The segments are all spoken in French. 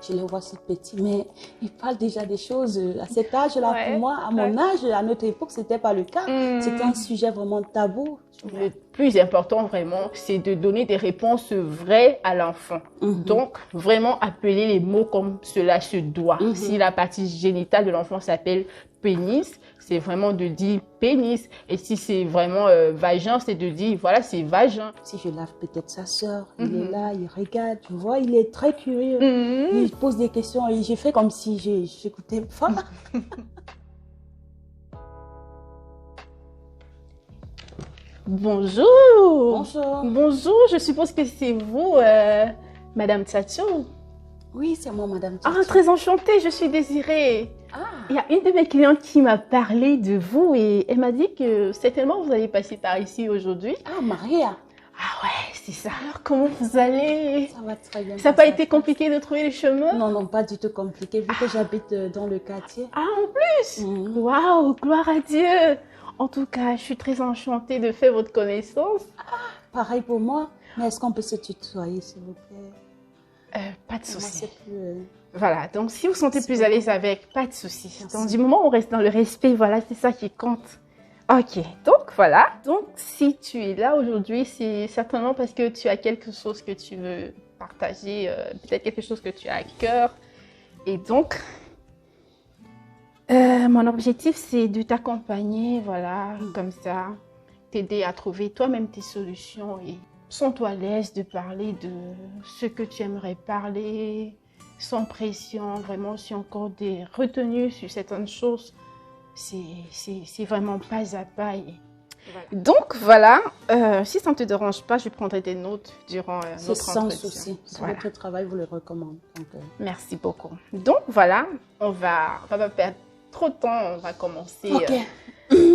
je les vois si petits, mais ils parlent déjà des choses à cet âge-là. Ouais, Pour moi, à mon âge, à notre époque, c'était pas le cas. C'était un sujet vraiment tabou. Le plus important vraiment, c'est de donner des réponses vraies à l'enfant. Donc, vraiment appeler les mots comme cela se doit. Si la partie génitale de l'enfant s'appelle pénis, c'est vraiment de dire pénis. Et si c'est vraiment vagin, c'est de dire, voilà, c'est vagin. Si je lave peut-être sa sœur, il est là, il regarde, tu vois, il est très curieux. Il pose des questions et j'ai fait comme si j'écoutais pas. Bonjour. Bonjour. Bonjour, je suppose que c'est vous, Madame Tchatcho. Oui, c'est moi, Madame Tchatcho. Ah, très enchantée, je suis Désirée. Il y a une de mes clientes qui m'a parlé de vous et elle m'a dit que certainement vous allez passer par ici aujourd'hui. Ah, Maria. Ah ouais, c'est ça. Alors, comment vous allez? Ça va très bien. Ça n'a pas été compliqué de trouver le chemin? Non, non, pas du tout compliqué, vu que j'habite dans le quartier. Ah, en plus? Waouh, gloire à Dieu. En tout cas, je suis très enchantée de faire votre connaissance. Pareil pour moi. Mais est-ce qu'on peut se tutoyer, s'il vous plaît? Pas de souci. Plus, Voilà, donc si vous vous sentez plus à l'aise avec, pas de souci. Donc du moment où on reste dans le respect, voilà, c'est ça qui compte. Ok, donc voilà. Donc si tu es là aujourd'hui, c'est certainement parce que tu as quelque chose que tu veux partager, peut-être quelque chose que tu as à cœur. Et donc, mon objectif, c'est de t'accompagner, voilà, comme ça, t'aider à trouver toi-même tes solutions et sens-toi à l'aise de parler de ce que tu aimerais parler, sans pression, vraiment, si encore des retenues sur certaines choses, c'est vraiment pas à pas. Et... Voilà. Donc voilà, si ça ne te dérange pas, je prendrai des notes durant notre entretien. Sans souci, c'est voilà. Votre travail, vous le recommande. Donc, Merci beaucoup. Donc voilà, on va pas perdre trop de temps, on va commencer. Okay.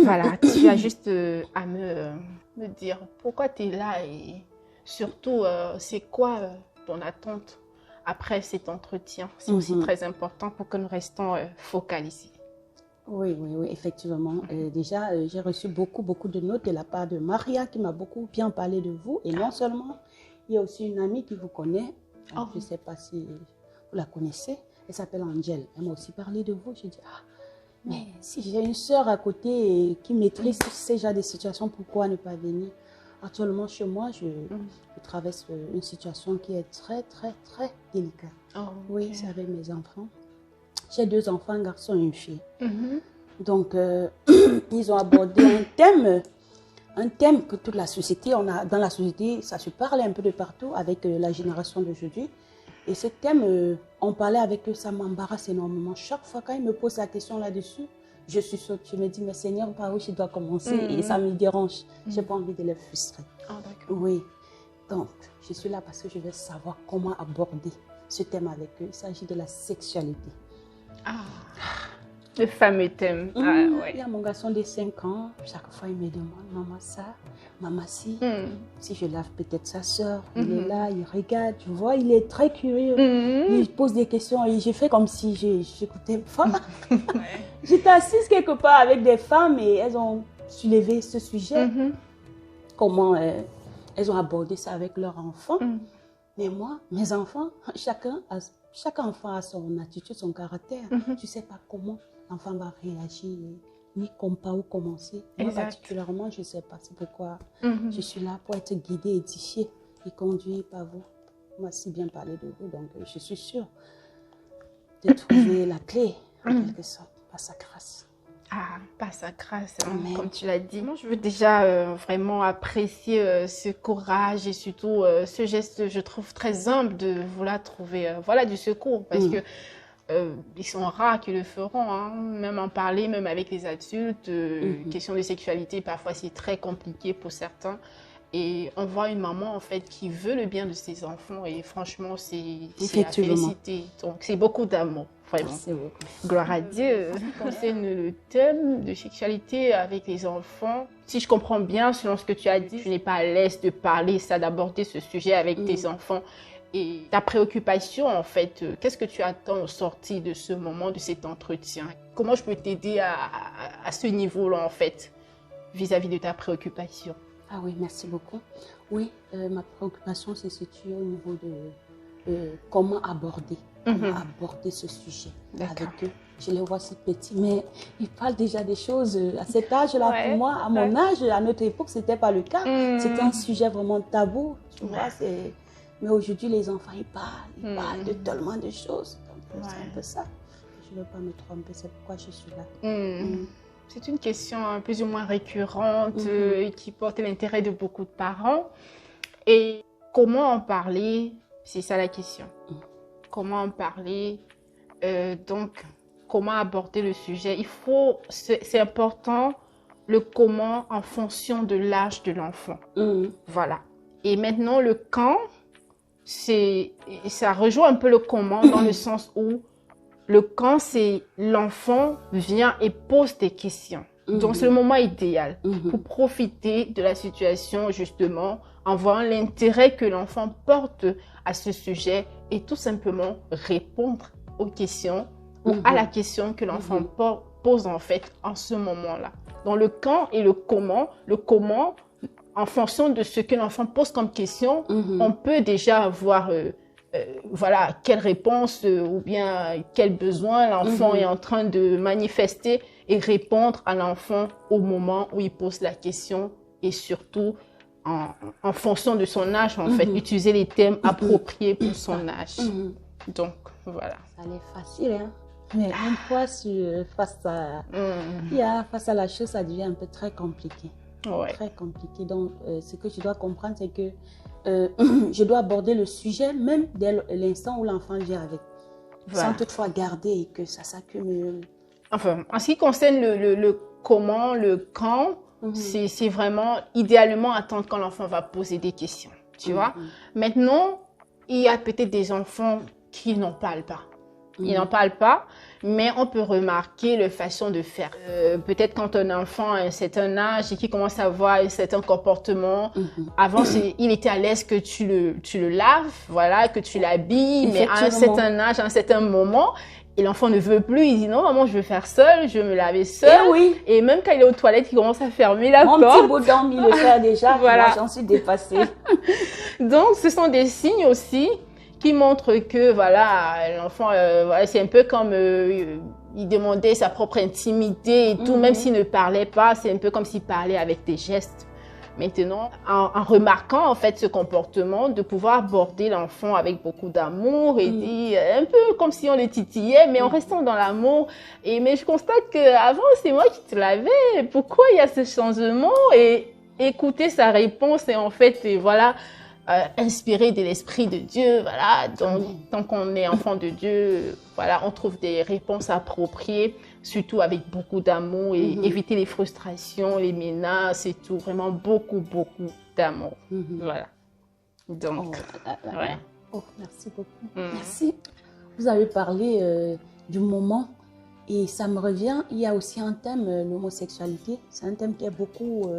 Voilà, tu as juste à me dire pourquoi tu es là et surtout c'est quoi ton attente après cet entretien. C'est aussi très important pour que nous restons focalisés. Oui, effectivement. Déjà, j'ai reçu beaucoup de notes de la part de Maria qui m'a beaucoup bien parlé de vous. Et non seulement, il y a aussi une amie qui vous connaît. Je ne sais pas si vous la connaissez. Elle s'appelle Angel. Elle m'a aussi parlé de vous. J'ai dit, mais si j'ai une sœur à côté qui maîtrise ces genres de situations, pourquoi ne pas venir? Actuellement, chez moi, je traverse une situation qui est très délicate. Oui, c'est avec mes enfants. J'ai 2 enfants, un garçon et une fille. Donc, ils ont abordé un thème que toute la société, dans la société, ça se parle un peu de partout avec la génération d'aujourd'hui. Et ce thème, on parlait avec eux, ça m'embarrasse énormément. Chaque fois, quand ils me posent la question là-dessus, je suis saute. Je me dis, mais Seigneur, par où je dois commencer? Et ça me dérange. Je n'ai pas envie de les frustrer. Oui. Donc, je suis là parce que je veux savoir comment aborder ce thème avec eux. Il s'agit de la sexualité. Le fameux thème. Il y a mon garçon de 5 ans. Chaque fois, il me demande, maman ça, maman si. Si je lave peut-être sa sœur. Il est là, il regarde, tu vois, il est très curieux. Il pose des questions et j'ai fait comme si j'écoutais pas. J'étais assise quelque part avec des femmes et elles ont soulevé ce sujet. Comment elles ont abordé ça avec leurs enfants. Mais moi, mes enfants, chaque enfant a son attitude, son caractère. Tu ne sais pas comment l'enfant va réagir, ni par où commencer. Moi, particulièrement, je ne sais pas. C'est pourquoi je suis là pour être guidée, édifiée et conduite par vous. Moi, si bien parler de vous, donc je suis sûre de trouver la clé, en quelque sorte, par sa grâce. Par sa grâce, comme tu l'as dit. Moi, je veux déjà vraiment apprécier ce courage et surtout ce geste, je trouve très humble de vouloir trouver du secours. Parce que ils sont rares qui le feront, même en parler, même avec les adultes. Question de sexualité, parfois c'est très compliqué pour certains. Et on voit une maman en fait qui veut le bien de ses enfants et franchement c'est à féliciter. Donc c'est beaucoup d'amour, vraiment. Gloire à Dieu. Concerne le thème de sexualité avec les enfants, si je comprends bien selon ce que tu as dit, tu n'es pas à l'aise de parler ça, d'aborder ce sujet avec tes enfants. Et ta préoccupation en fait, qu'est-ce que tu attends au sortir de ce moment, de cet entretien? Comment je peux t'aider à ce niveau-là en fait, vis-à-vis de ta préoccupation? Ah oui, merci beaucoup. Oui, ma préoccupation se situe au niveau de comment aborder on a abordé ce sujet avec eux. Je les vois si petits, mais ils parlent déjà des choses à cet âge-là. Pour moi, à mon âge, à notre époque, ce n'était pas le cas. C'était un sujet vraiment tabou. Tu vois, mais aujourd'hui, les enfants, ils parlent de tellement de choses. Donc, c'est un peu ça. Je ne veux pas me tromper, c'est pourquoi je suis là. C'est une question plus ou moins récurrente qui porte l'intérêt de beaucoup de parents. Et comment en parler? C'est ça la question. Comment en parler? Donc, comment aborder le sujet? C'est important, le comment en fonction de l'âge de l'enfant. Voilà. Et maintenant, le quand, ça rejoint un peu le comment dans le sens où le quand, c'est l'enfant vient et pose des questions. Donc, c'est le moment idéal pour profiter de la situation, justement, en voyant l'intérêt que l'enfant porte à ce sujet et tout simplement répondre aux questions ou à la question que l'enfant pose, en fait, en ce moment-là. Donc, le quand et le comment, en fonction de ce que l'enfant pose comme question, on peut déjà avoir... voilà, quelle réponse ou bien quel besoin l'enfant est en train de manifester et répondre à l'enfant au moment où il pose la question et surtout en fonction de son âge, en fait, utiliser les thèmes appropriés pour son âge. Donc, voilà. Ça allait facile, hein? Mais une fois face à la chose, ça devient un peu très compliqué. Très compliqué. Donc, ce que je dois comprendre, c'est que je dois aborder le sujet même dès l'instant où l'enfant vient avec. Sans toutefois garder que ça s'accumule. Enfin, en ce qui concerne le comment, le quand, c'est vraiment idéalement attendre quand l'enfant va poser des questions. Tu vois? Maintenant, il y a peut-être des enfants qui n'en parlent pas. Ils n'en parlent pas, mais on peut remarquer la façon de faire. Peut-être quand un enfant a un certain âge et qu'il commence à avoir un certain comportement, avant, il était à l'aise que tu le laves, voilà, que tu l'habilles, mais à un certain âge, à un certain moment, et l'enfant ne veut plus, il dit non, maman, je veux faire seul, je veux me laver seul. Et même quand il est aux toilettes, il commence à fermer la porte. Mon petit bout d'homme, il le fait déjà, voilà. Moi, j'en suis dépassée. Donc, ce sont des signes aussi qui montre que voilà, l'enfant, voilà, c'est un peu comme il demandait sa propre intimité et tout, même s'il ne parlait pas, c'est un peu comme s'il parlait avec des gestes. Maintenant, en remarquant en fait ce comportement, de pouvoir aborder l'enfant avec beaucoup d'amour et dire un peu comme si on le titillait, mais en restant dans l'amour. Mais je constate qu'avant, c'est moi qui te l'avais. Pourquoi il y a ce changement? Et écouter sa réponse et en fait, voilà, inspiré de l'Esprit de Dieu, voilà. Donc, tant qu'on est enfant de Dieu, voilà, on trouve des réponses appropriées, surtout avec beaucoup d'amour et éviter les frustrations, les menaces et tout. Vraiment beaucoup, beaucoup d'amour. Voilà. Donc, merci beaucoup. Merci. Vous avez parlé du moment et ça me revient. Il y a aussi un thème, l'homosexualité. C'est un thème qui est beaucoup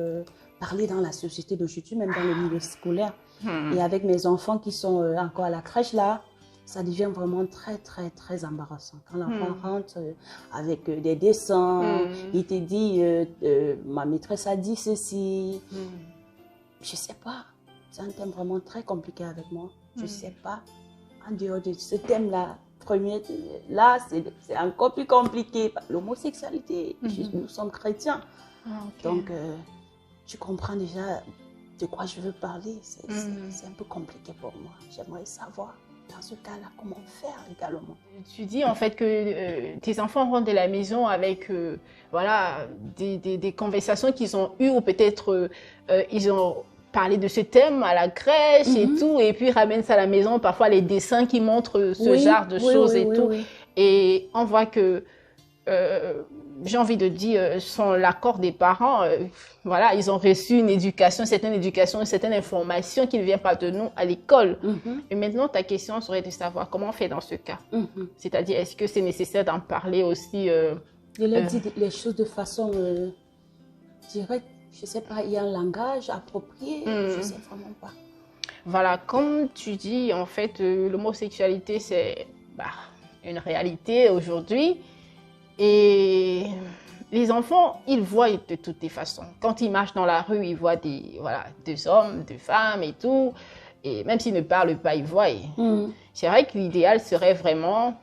parlé dans la société d'aujourd'hui, même dans le milieu scolaire. Et avec mes enfants qui sont encore à la crèche là, ça devient vraiment très, très, très embarrassant. Quand l'enfant rentre avec des dessins, il te dit, ma maîtresse a dit ceci. Je sais pas. C'est un thème vraiment très compliqué avec moi. Je sais pas. En dehors de ce thème-là, là, c'est encore plus compliqué. L'homosexualité, nous sommes chrétiens. Donc, tu comprends déjà de quoi je veux parler. C'est un peu compliqué pour moi. J'aimerais savoir, dans ce cas-là, comment faire également. Tu dis en fait que tes enfants rentrent de la maison avec voilà, des conversations qu'ils ont eues ou peut-être ils ont parlé de ce thème à la crèche et tout, et puis ramènent ça à la maison, parfois les dessins qui montrent ce genre de choses et tout. Et on voit que j'ai envie de dire, sans l'accord des parents, voilà, ils ont reçu une éducation, une certaine information qui ne vient pas de nous à l'école. Et maintenant, ta question serait de savoir comment on fait dans ce cas. C'est-à-dire, est-ce que c'est nécessaire d'en parler aussi de leur dire les choses de façon directe. Je ne sais pas, il y a un langage approprié, je ne sais vraiment pas. Voilà, comme tu dis, en fait, l'homosexualité, c'est une réalité aujourd'hui. Et les enfants, ils voient de toutes les façons. Quand ils marchent dans la rue, ils voient des hommes, des femmes et tout. et même s'ils ne parlent pas, ils voient. C'est vrai que l'idéal serait vraiment,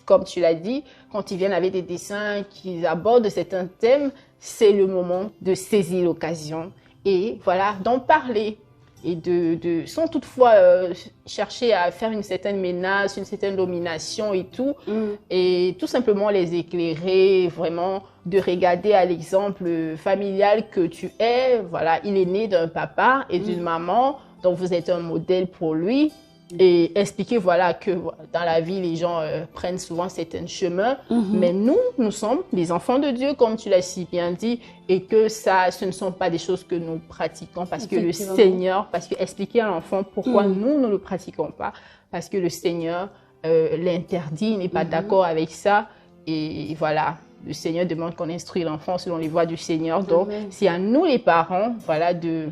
comme tu l'as dit, quand ils viennent avec des dessins, qu'ils abordent certains thèmes, c'est le moment de saisir l'occasion et voilà, d'en parler. Et sans toutefois chercher à faire une certaine menace, une certaine domination et tout, et tout simplement les éclairer, vraiment de regarder à l'exemple familial que tu es. Voilà, il est né d'un papa et d'une maman, donc vous êtes un modèle pour lui. Et expliquer voilà que dans la vie les gens prennent souvent certains chemins, mais nous sommes les enfants de Dieu comme tu l'as si bien dit, et que ce ne sont pas des choses que nous pratiquons parce que le Seigneur, parce que expliquer à l'enfant pourquoi nous ne le pratiquons pas, parce que le Seigneur l'interdit, il n'est pas d'accord avec ça, et voilà. Le Seigneur demande qu'on instruise l'enfant selon les voies du Seigneur. Donc, c'est à nous les parents, voilà, de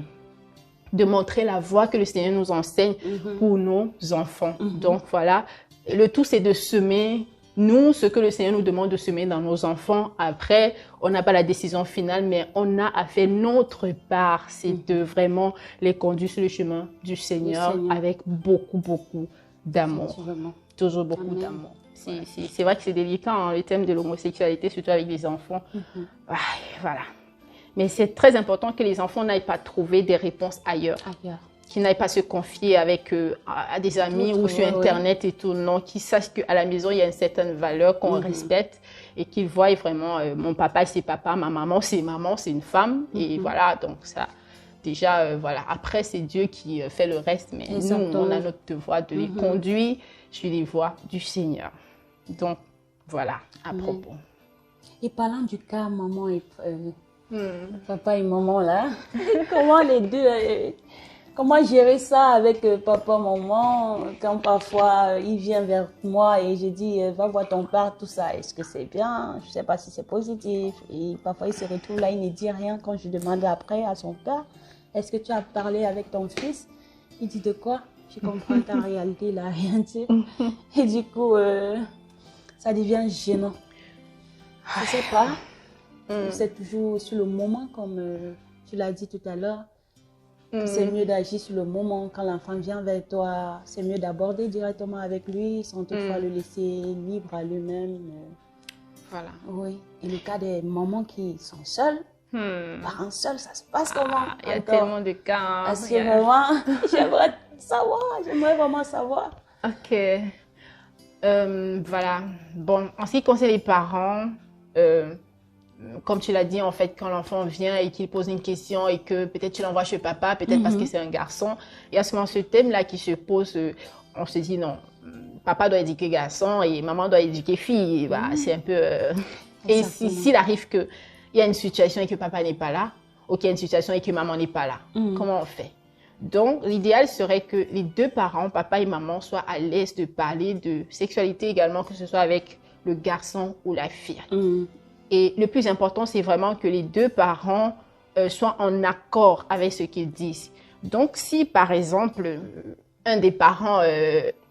montrer la voie que le Seigneur nous enseigne pour nos enfants. Donc voilà, le tout c'est de semer, nous, ce que le Seigneur nous demande de semer dans nos enfants. Après, on n'a pas la décision finale, mais on a à faire notre part. C'est de vraiment les conduire sur le chemin du Seigneur avec beaucoup, beaucoup d'amour. Toujours beaucoup d'amour. C'est vrai que c'est délicat, hein, le thème de l'homosexualité, surtout avec les enfants. Voilà. Mais c'est très important que les enfants n'aillent pas trouver des réponses ailleurs. Qu'ils n'aillent pas se confier avec à des amis ou sur Internet et tout. Non, qu'ils sachent qu'à la maison, il y a une certaine valeur qu'on respecte et qu'ils voient vraiment mon papa, c'est papa, ma maman, c'est une femme. Et voilà, donc ça, déjà, voilà. Après, c'est Dieu qui fait le reste. Mais nous, on a notre devoir de les conduire sur les voies du Seigneur. Donc, voilà, à propos. Et parlant du cas maman et... papa et maman là, comment les deux, comment gérer ça avec papa, maman, quand parfois il vient vers moi et je dis va voir ton père, tout ça, est-ce que c'est bien, je sais pas si c'est positif, et parfois il se retrouve là, il ne dit rien quand je demande après à son père, est-ce que tu as parlé avec ton fils, il dit de quoi, je comprends ta réalité, il a rien dit, et du coup ça devient gênant, je sais pas. C'est toujours sur le moment, comme tu l'as dit tout à l'heure. C'est mieux d'agir sur le moment. Quand l'enfant vient vers toi, c'est mieux d'aborder directement avec lui sans toutefois le laisser libre à lui-même. Voilà. Oui. Et le cas des mamans qui sont seules, parents seuls, ça se passe comment? Il y a tellement de cas. Hein. Parce que vraiment, j'aimerais vraiment savoir. Ok. Voilà. Bon, en ce qui concerne les parents, comme tu l'as dit, en fait, quand l'enfant vient et qu'il pose une question et que peut-être tu l'envoies chez papa, peut-être parce que c'est un garçon, il y a souvent ce thème-là qui se pose. On se dit non, papa doit éduquer garçon et maman doit éduquer fille. Bah, c'est un peu... Et s'il arrive qu'il y a une situation et que papa n'est pas là, ou qu'il y a une situation et que maman n'est pas là, comment on fait? Donc, l'idéal serait que les deux parents, papa et maman, soient à l'aise de parler de sexualité également, que ce soit avec le garçon ou la fille. Et le plus important, c'est vraiment que les deux parents soient en accord avec ce qu'ils disent. Donc, si par exemple, un des parents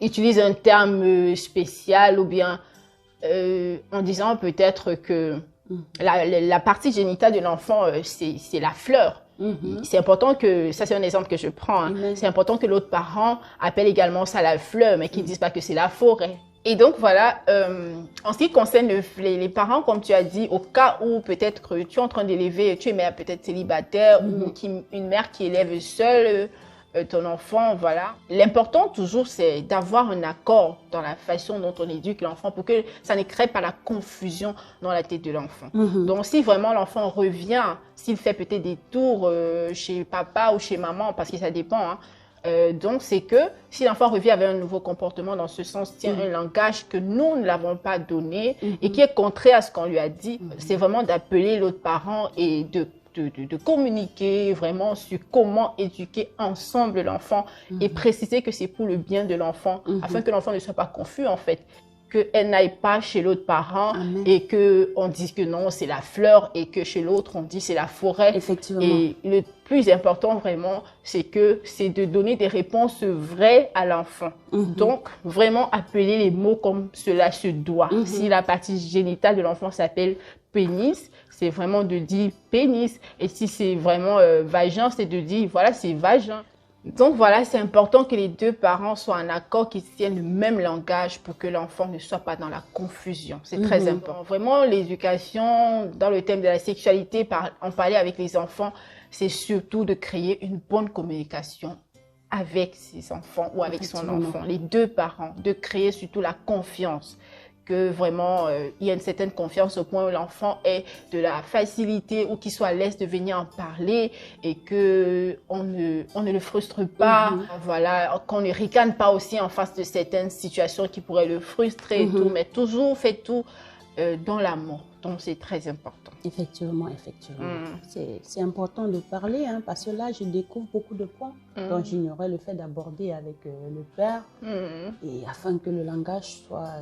utilise un terme spécial ou bien en disant peut-être que la partie génitale de l'enfant, c'est la fleur. C'est important que, ça c'est un exemple que je prends, hein, c'est important que l'autre parent appelle également ça la fleur, mais qu'il ne dise pas que c'est la forêt. Et donc voilà, en ce qui concerne les parents, comme tu as dit, au cas où peut-être que tu es en train d'élever, tu es mère peut-être célibataire ou une mère qui élève seule ton enfant, voilà. L'important toujours c'est d'avoir un accord dans la façon dont on éduque l'enfant pour que ça ne crée pas la confusion dans la tête de l'enfant. Donc si vraiment l'enfant revient, s'il fait peut-être des tours chez papa ou chez maman, parce que ça dépend, hein, donc, c'est que si l'enfant revient avec un nouveau comportement, dans ce sens, tient un langage que nous ne l'avons pas donné et qui est contraire à ce qu'on lui a dit, c'est vraiment d'appeler l'autre parent et de communiquer vraiment sur comment éduquer ensemble l'enfant et préciser que c'est pour le bien de l'enfant, afin que l'enfant ne soit pas confus en fait. Qu'elle n'aille pas chez l'autre parent et qu'on dise que non, c'est la fleur et que chez l'autre, on dit c'est la forêt. Effectivement. Et le plus important vraiment, c'est de donner des réponses vraies à l'enfant. Donc, vraiment appeler les mots comme cela se doit. Si la partie génitale de l'enfant s'appelle pénis, c'est vraiment de dire pénis. Et si c'est vraiment vagin, c'est de dire, voilà, c'est vagin. Donc voilà, c'est important que les deux parents soient en accord, qu'ils tiennent le même langage pour que l'enfant ne soit pas dans la confusion. C'est très important. Vraiment, l'éducation, dans le thème de la sexualité, en parler avec les enfants, c'est surtout de créer une bonne communication avec ses enfants ou avec son enfant. Les deux parents, de créer surtout la confiance. Que vraiment, il y a une certaine confiance au point où l'enfant ait de la facilité ou qu'il soit à l'aise de venir en parler et que on ne le frustre pas, voilà, qu'on ne ricane pas aussi en face de certaines situations qui pourraient le frustrer et tout, mais toujours fait tout dans l'amour. Donc, c'est très important. Effectivement. C'est important de parler, hein, parce que là, je découvre beaucoup de points dont j'ignorais le fait d'aborder avec le père, et afin que le langage soit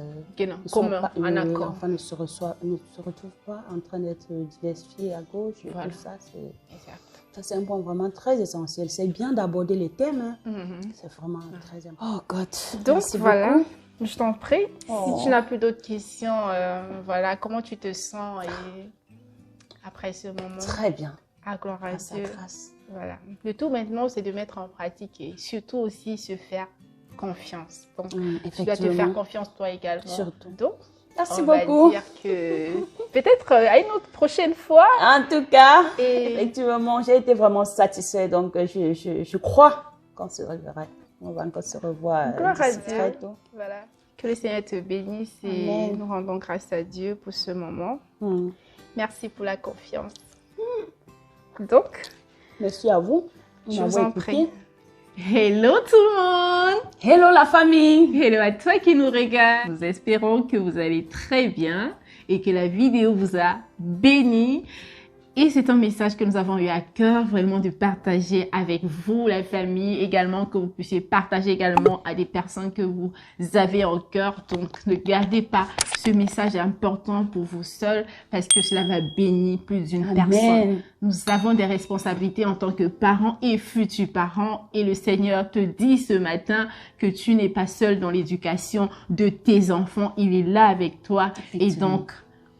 commun, en accord. L'enfant ne se retrouve pas en train d'être diversifié à gauche. Et tout ça, c'est un point vraiment très essentiel. C'est bien d'aborder les thèmes. Hein. C'est vraiment très important. Oh God. Donc, merci voilà. beaucoup. Je t'en prie. Si tu n'as plus d'autres questions, voilà, comment tu te sens après ce moment? Très bien. À gloire à Dieu. Voilà. Le tout maintenant, c'est de mettre en pratique et surtout aussi se faire confiance. Donc, tu dois te faire confiance toi également. Surtout. Donc, merci on beaucoup. Va dire que peut-être à une autre prochaine fois. En tout cas, effectivement, j'ai été vraiment satisfaite. Donc, je crois qu'on se reverra. On va encore se revoir. Gloire à Dieu. Très tôt. Voilà. Que le Seigneur te bénisse et nous rendons grâce à Dieu pour ce moment. Merci pour la confiance. Donc, merci à vous. Je vous en prie. Hello tout le monde! Hello la famille! Hello à toi qui nous regarde. Nous espérons que vous allez très bien et que la vidéo vous a béni. Et c'est un message que nous avons eu à cœur vraiment de partager avec vous, la famille, également que vous puissiez partager également à des personnes que vous avez en cœur. Donc, ne gardez pas ce message important pour vous seuls parce que cela va bénir plus d'une personne. Nous avons des responsabilités en tant que parents et futurs parents et le Seigneur te dit ce matin que tu n'es pas seul dans l'éducation de tes enfants. Il est là avec toi et donc,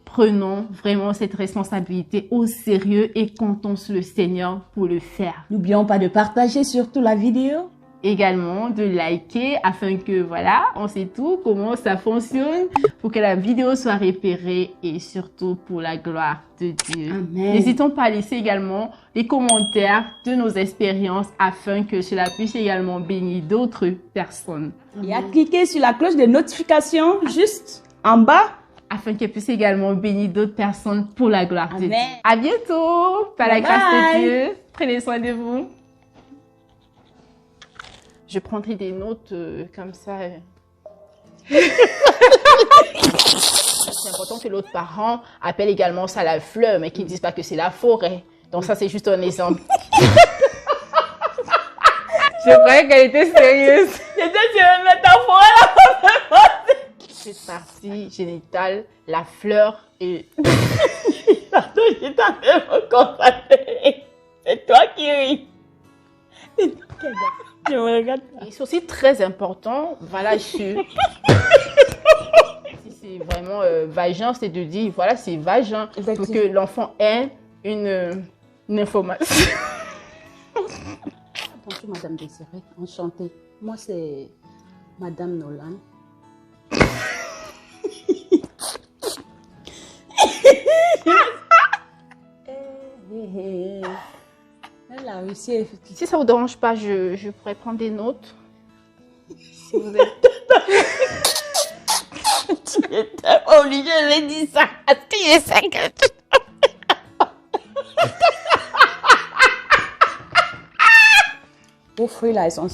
prenons vraiment cette responsabilité au sérieux et comptons sur le Seigneur pour le faire. N'oublions pas de partager surtout la vidéo. Également de liker afin que voilà, on sait tout comment ça fonctionne pour que la vidéo soit repérée et surtout pour la gloire de Dieu. N'hésitons pas à laisser également les commentaires de nos expériences afin que cela puisse également bénir d'autres personnes. Et à cliquer sur la cloche de notification juste en bas afin qu'elle puisse également bénir d'autres personnes pour la gloire de Dieu. À bientôt, par la grâce de Dieu. Prenez soin de vous. Je prendrai des notes comme ça. C'est important que l'autre parent appelle également ça la fleur, mais qu'ils ne disent pas que c'est la forêt. Donc ça, c'est juste un exemple. Je croyais qu'elle était sérieuse. J'étais sur une métaphore là. Cette partie génitale, la fleur et... Pardon, je t'avais me constater. C'est toi qui ris. Je me regarde. Et c'est aussi très important, voilà, si c'est vraiment vagin, c'est de dire, voilà, c'est vagin, pour que l'enfant ait une information. Bonjour, Madame Désirée, enchantée. Moi, c'est Madame Nolan. Elle a réussi. Si ça vous dérange pas, je pourrais prendre des notes. Si vous êtes... Tu étais obligée de dire ça. Tu es 50. Vos fruits là, ils sont